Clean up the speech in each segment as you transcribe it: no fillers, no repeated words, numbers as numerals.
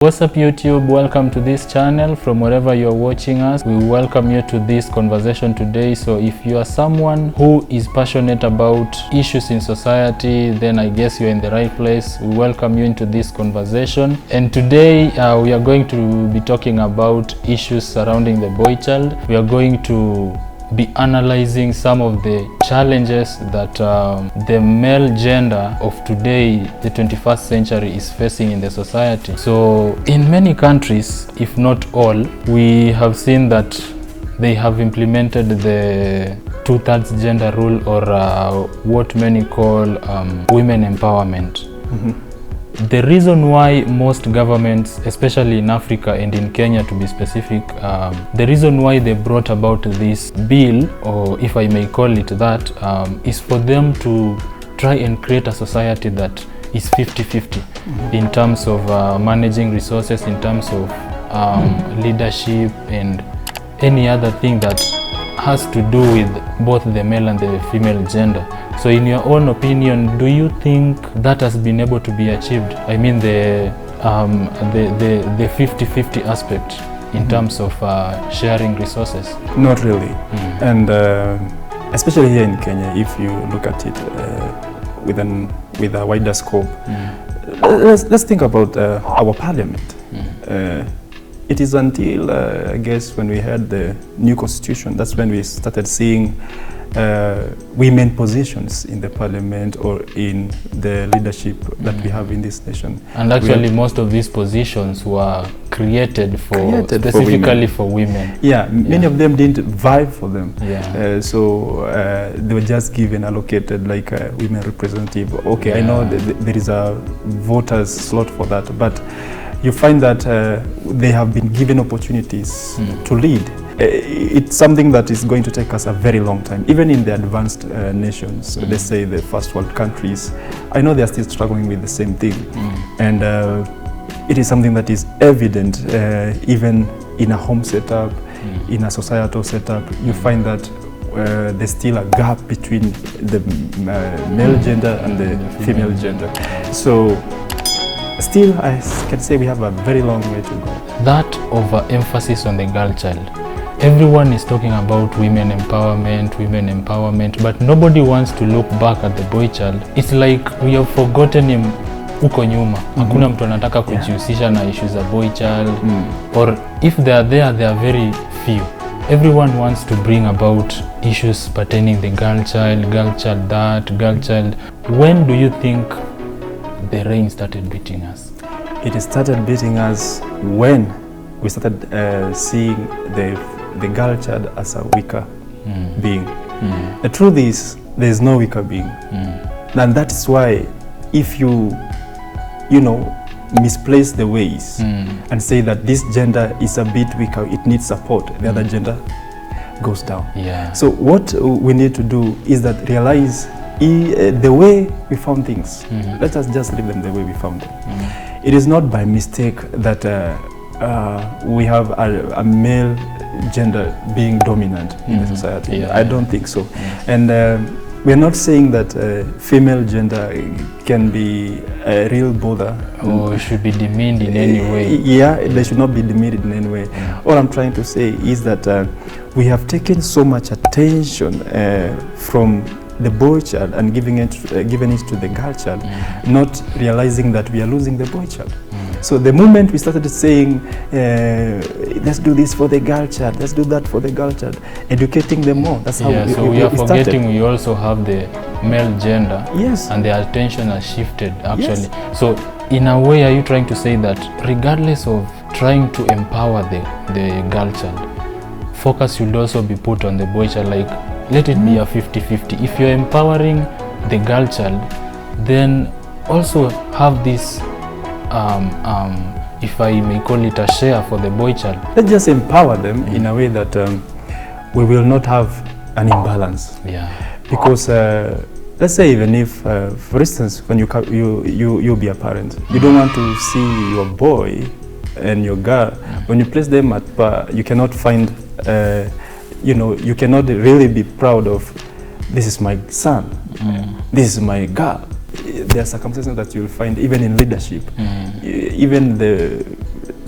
What's up YouTube, welcome to this channel. From wherever you're watching us, we welcome you to this conversation today. So if you are someone who is passionate about issues in society, then I guess you're in the right place. We welcome you into this conversation, and today we are going to be talking about issues surrounding the boy child. We are going to be analyzing some of the challenges that the male gender of today, the 21st century, is facing in the society. So in many countries, if not all, we have seen that they have implemented the 2/3 gender rule, or what many call women empowerment. The reason why most governments, especially in Africa and in Kenya to be specific, the reason why they brought about this bill, or if I may call it that, is for them to try and create a society that is 50-50 in terms of managing resources, in terms of leadership and any other thing that has to do with both the male and the female gender. So in your own opinion, do you think that has been able to be achieved? I mean the 50-50 aspect in terms of sharing resources? Not really. And especially here in Kenya, if you look at it with a wider scope, let's think about our parliament. It is until I guess when we had the new constitution, that's when we started seeing women positions in the parliament or in the leadership that we have in this nation. And actually most of these positions were created specifically for women. Yeah, many of them didn't vie for them. Yeah. So they were just given, allocated like a women representative. Okay, I know there is a voters slot for that, but you find that they have been given opportunities to lead. It's something that is going to take us a very long time. Even in the advanced nations, let's say the first world countries, I know they are still struggling with the same thing. And it is something that is evident even in a home setup, in a societal setup. You find that there's still a gap between the male gender and the female gender. So still, I can say we have a very long way to go. That overemphasis on the girl child. Everyone is talking about women empowerment, but nobody wants to look back at the boy child. It's like we have forgotten him uko nyuma. Hakuna mtu anataka kujihusisha na issues za boy child, or if they are there, they are very few. Everyone wants to bring about issues pertaining the girl child that, girl child. When do you think the rain started beating us? It started beating us when we started seeing the girl child as a weaker being. The truth is, there is no weaker being. And that's why if you misplace the ways and say that this gender is a bit weaker, it needs support, the other gender goes down. Yeah. So what we need to do is that realize the way we found things. Let us just leave them the way we found them. It is not by mistake that we have a male gender being dominant in the society. Yeah. I don't think so. And we're not saying that female gender can be a real bother. Or should be demeaned in any way. Yeah, they should not be demeaned in any way. All I'm trying to say is that we have taken so much attention from the boy child and giving it to the girl child, not realizing that we are losing the boy child. So the moment we started saying, let's do this for the girl child, let's do that for the girl child, educating them more. That's how we are forgetting we also have the male gender. Yes. And the attention has shifted actually. Yes. So in a way, are you trying to say that regardless of trying to empower the girl child, focus should also be put on the boy child? Like, let it be a 50-50. If you're empowering the girl child, then also have this if I may call it a share for the boy child. Let's just empower them in a way that we will not have an imbalance. Yeah. Because let's say even if, for instance, when you be a parent, you don't want to see your boy and your girl, when you place them at par, you cannot find, you cannot really be proud of, this is my son, this is my girl. There are circumstances that you'll find even in leadership. Even the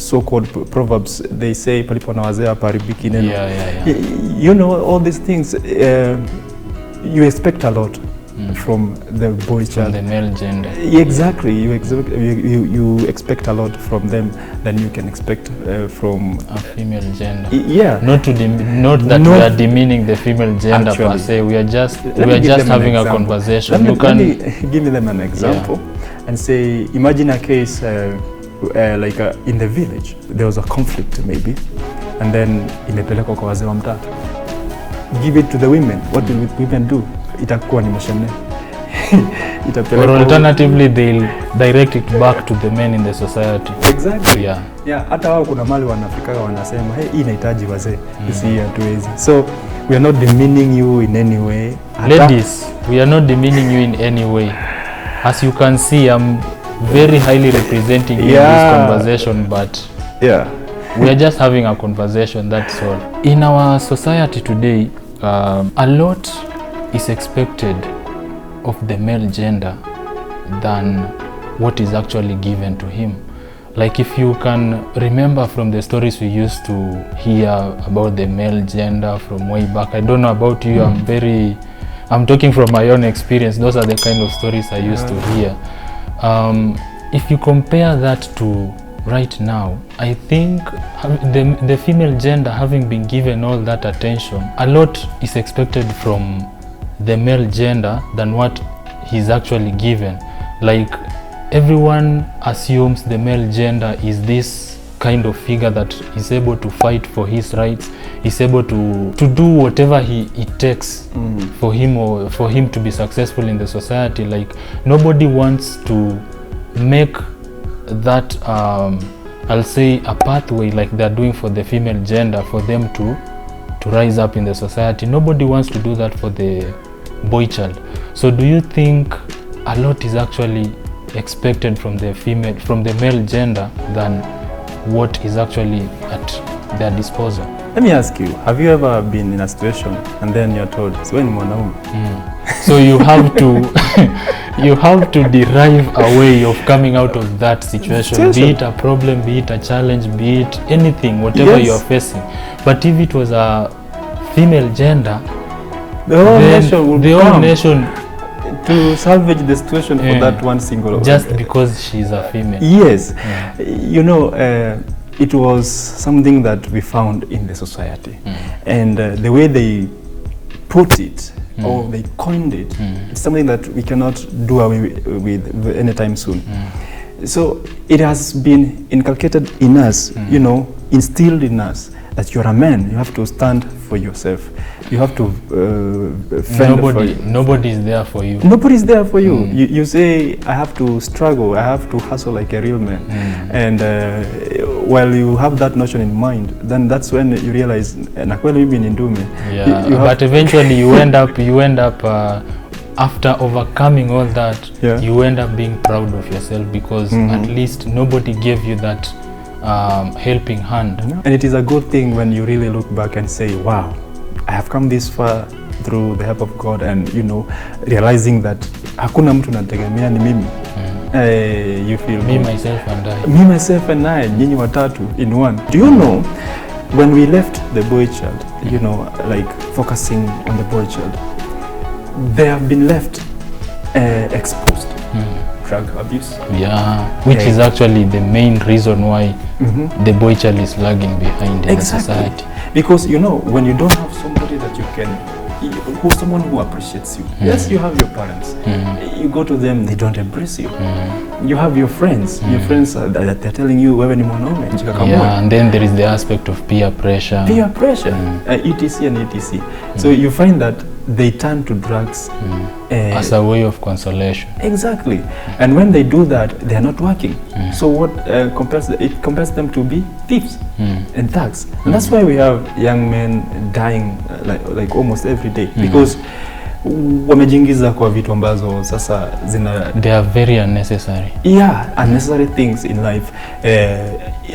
so-called proverbs, they say palipo na wazee hapaharibiki neno. Yeah. You know, all these things, you expect a lot from the boy From child. the male gender. Exactly, you expect a lot from them than you can expect from A female gender. yeah. Not that we are demeaning the female gender per Actually. se. We are just Let me give them an having a example. conversation. Let me give them an example and say, imagine a case like in the village, there was a conflict maybe, and then imepelekwa kwa wazee wa mtaa. Give it to the women. What will women do? Itakuwa ni mashane. Or alternatively, they'll direct it back to the men in the society. Exactly. Yeah. Hata wao kuna mali wanafika wanasema, hey, hii inahitaji wazee. Hii hatuwezi. So we are not demeaning you in any way. Ladies, we are not demeaning you in any way. As you can see, I'm very highly representing you in this conversation, but we are just having a conversation, that's all. In our society today, a lot is expected of the male gender than what is actually given to him. Like if you can remember from the stories we used to hear about the male gender from way back, I don't know about you, I'm talking from my own experience. Those are the kind of stories I used to hear. If you compare that to right now, I think the female gender having been given all that attention, a lot is expected from the male gender than what he's actually given. Like everyone assumes the male gender is this kind of figure that is able to fight for his rights, is able to do whatever it takes for him to be successful in the society. Like nobody wants to make that I'll say a pathway like they're doing for the female gender for them to rise up in the society. Nobody wants to do that for the boy child. So do you think a lot is actually expected from the male gender than what is actually at their disposal? Let me ask you, have you ever been in a situation and then you're told, so when mwanaume? So you have to derive a way of coming out of that situation, be it a problem, be it a challenge, be it anything, whatever you are facing. But if it was a female gender, the whole nation to salvage the situation for that one single just because she's a female. Yes. You know, it was something that we found in the society, and the way they put it or they coined it, it's something that we cannot do away with anytime soon. So it has been inculcated in us, you know, instilled in us, that you're a man, you have to stand for yourself. You have to fend for you. Nobody is there for you. Nobody is there for you. You say, I have to struggle, I have to hustle like a real man. And while you have that notion in mind, then that's when you realize, nakweli mimi ni ndume. But eventually you end up after overcoming all that, you end up being proud of yourself because at least nobody gave you that helping hand. And it is a good thing when you really look back and say, wow, I have come this far through the help of God, and you know, realizing that hakuna mtu nategemea ni mimi. You feel me, myself and I. Me, myself and I, nyinyi watatu in one. Do you know, when we left the boy child, you know, like focusing on the boy child, they have been left exposed drug abuse. Which is actually the main reason why the boy child is lagging behind in the society. Because you know, when you don't have somebody that you can, someone who appreciates you. Yes, you have your parents. You go to them, they don't embrace you. You have your friends. Your friends that they're telling you, wewe ni mwanaume. And then there is the aspect of peer pressure. Peer pressure, etc. and etc. So you find that they turn to drugs as a way of consolation. Exactly. And when they do that, they are not working. So what compels them to be thieves and thugs. And that's why we have young men dying like almost every day, because wamejingiza kwa vitu ambazo sasa they are very unnecessary. Unnecessary things in life.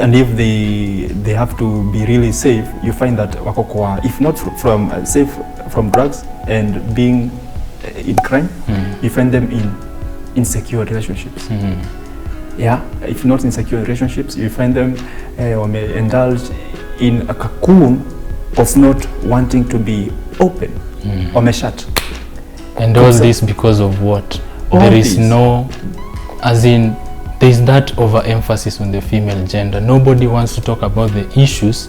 And if they have to be really safe, you find that wako kwa, if not from safe from drugs and being in crime, you find them in insecure relationships. If not insecure relationships, you find them Indulge in a cocoon of not wanting to be open. Wameshut. And all this because of what? All There is this. no, as in, there is that overemphasis on the female gender. Nobody wants to talk about the issues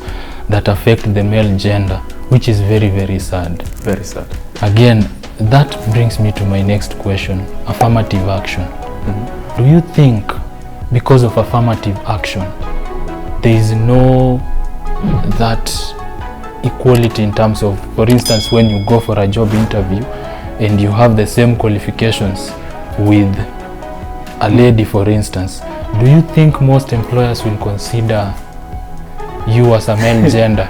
that affect the male gender, which is very, very sad. Very sad. Again, that brings me to my next question, affirmative action. Do you think because of affirmative action, there is no that equality in terms of, for instance, when you go for a job interview and you have the same qualifications with a lady, for instance, do you think most employers will consider you as a male gender,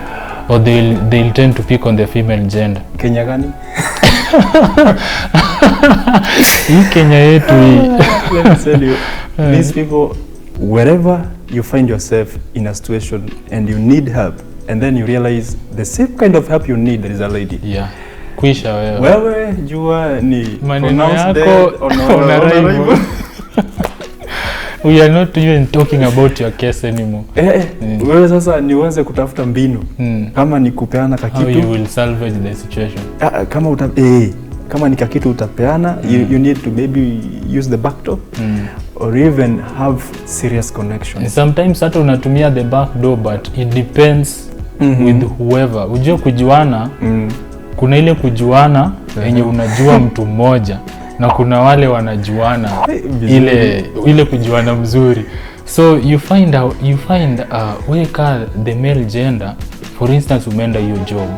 or they'll tend to pick on the female gender? Kenya gani? Hii Kenya yetu hii. Let me tell you, these people, wherever you find yourself in a situation and you need help, and then you realize the same kind of help you need, there is a lady. Yeah. Kwisha wewe. Wewe jua ni Maneno pronounced yako dead on unaraibu. We are not even talking about your case anymore. Wewe sasa niweze kutafuta mbinu kama ni kupeana How kakitu, you will salvage the situation. kama ni kakitu utapeana, you need to maybe use the back door or even have serious And connections. sometimes hata unatumia the back door, but it depends with whoever. Ujue kujuana, kuna ile kujuana yenye unajua mtu mmoja na kuna wale wanajuana ile kujuana mzuri. So you find weka the male gender, for instance, umeenda hiyo job,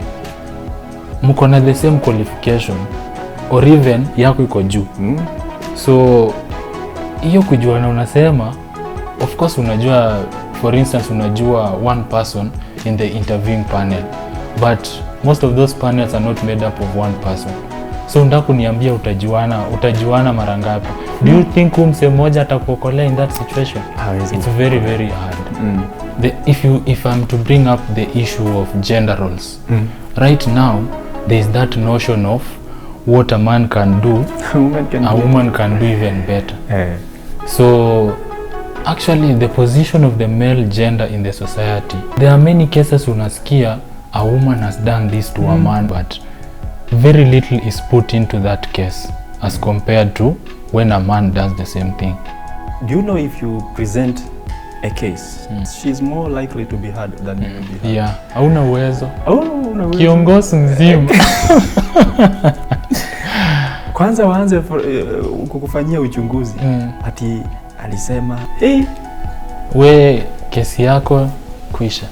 mko na the same qualification or even yako iko juu. So hiyo kujuana, unasema of course unajua, for instance, unajua one person in the interviewing panel, but most of those panels are not made up of one person. So unataka kuniambia utajuana mara ngapi? Do you think mse mmoja atakuokolea in that situation? It's very, very hard. If I'm to bring up the issue of gender roles, right now there is that notion of what a man can do, a woman can do even better. So actually the position of the male gender in the society, there are many cases unasikia a woman has done this to a man, but very little is put into that case as compared to when a man does the same thing. Do you know if you present a case, she's more likely to be heard than you will be heard? Yeah, hauna uwezo. Una uwezo. Kiongozi mzima. Kwanza waanze kukufanyia uchunguzi. Ati alisema, We kesi yako kuisha.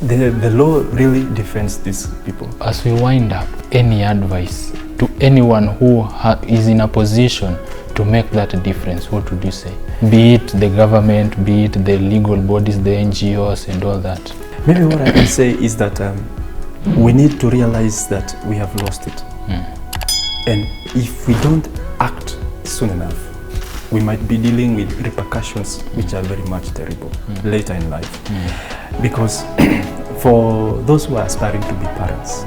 The law really defends these people. As we wind up, any advice to anyone who is in a position to make that difference, what would you say? Be it the government, be it the legal bodies, the NGOs and all that. Maybe what I can say is that we need to realize that we have lost it. And if we don't act soon enough, we might be dealing with repercussions which are very much terrible later in life. Because for those who are aspiring to be parents,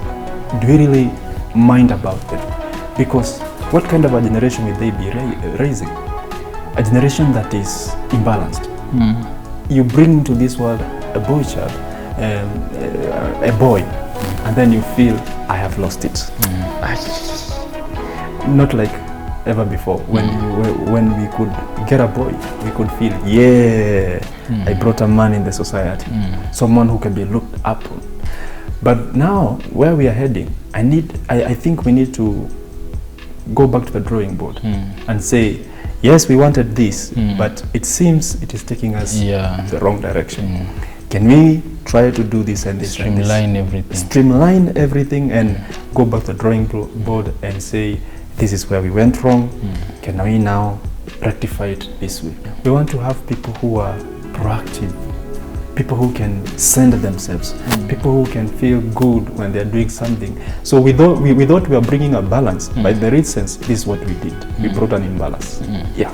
do we really mind about them? Because what kind of a generation will they be raising? A generation that is imbalanced. You bring into this world a boy child, a boy, and then you feel, I have lost it. Not like ever before. When we could get a boy, we could feel, I brought a man in the society, someone who can be looked up on. But now, where we are heading, I think we need to go back to the drawing board and say, yes, we wanted this, but it seems it is taking us the wrong direction. Can we try to do this and this? Streamline everything. Streamline everything and go back to the drawing board and say, this is where we went wrong. Can we now rectify it this way? We want to have people who are proactive, people who can center themselves, people who can feel good when they're doing something. So we thought we were bringing a balance, but in the real sense, this is what we did. We brought an imbalance. Yeah.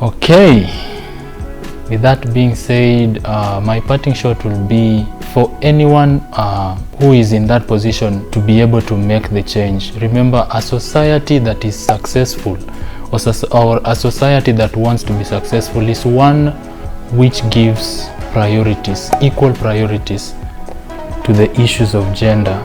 Okay. With that being said, my parting shot will be for anyone who is in that position to be able to make the change. Remember, a society that is successful or a society that wants to be successful is one which gives priorities, equal priorities to the issues of gender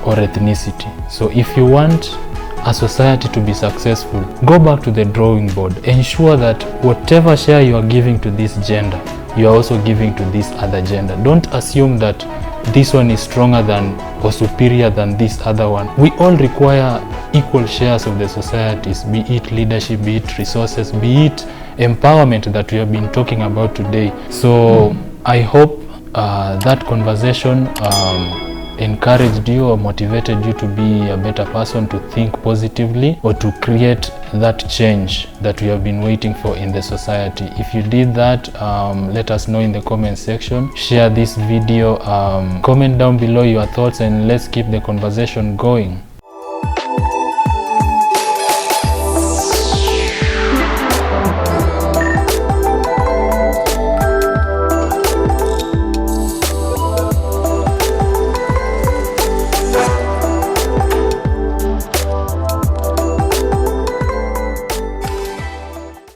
or ethnicity. So if you want a society to be successful, go back to the drawing board. Ensure that whatever share you are giving to this gender, you are also giving to this other gender. Don't assume that this one is stronger than or superior than this other one. We all require equal shares of the societies, be it leadership, be it resources, be it empowerment that we have been talking about today. So I hope that conversation encouraged you or motivated you to be a better person, to think positively, or to create that change that we have been waiting for in the society. If you did that, let us know in the comment section. Share this video, comment down below your thoughts, and let's keep the conversation going.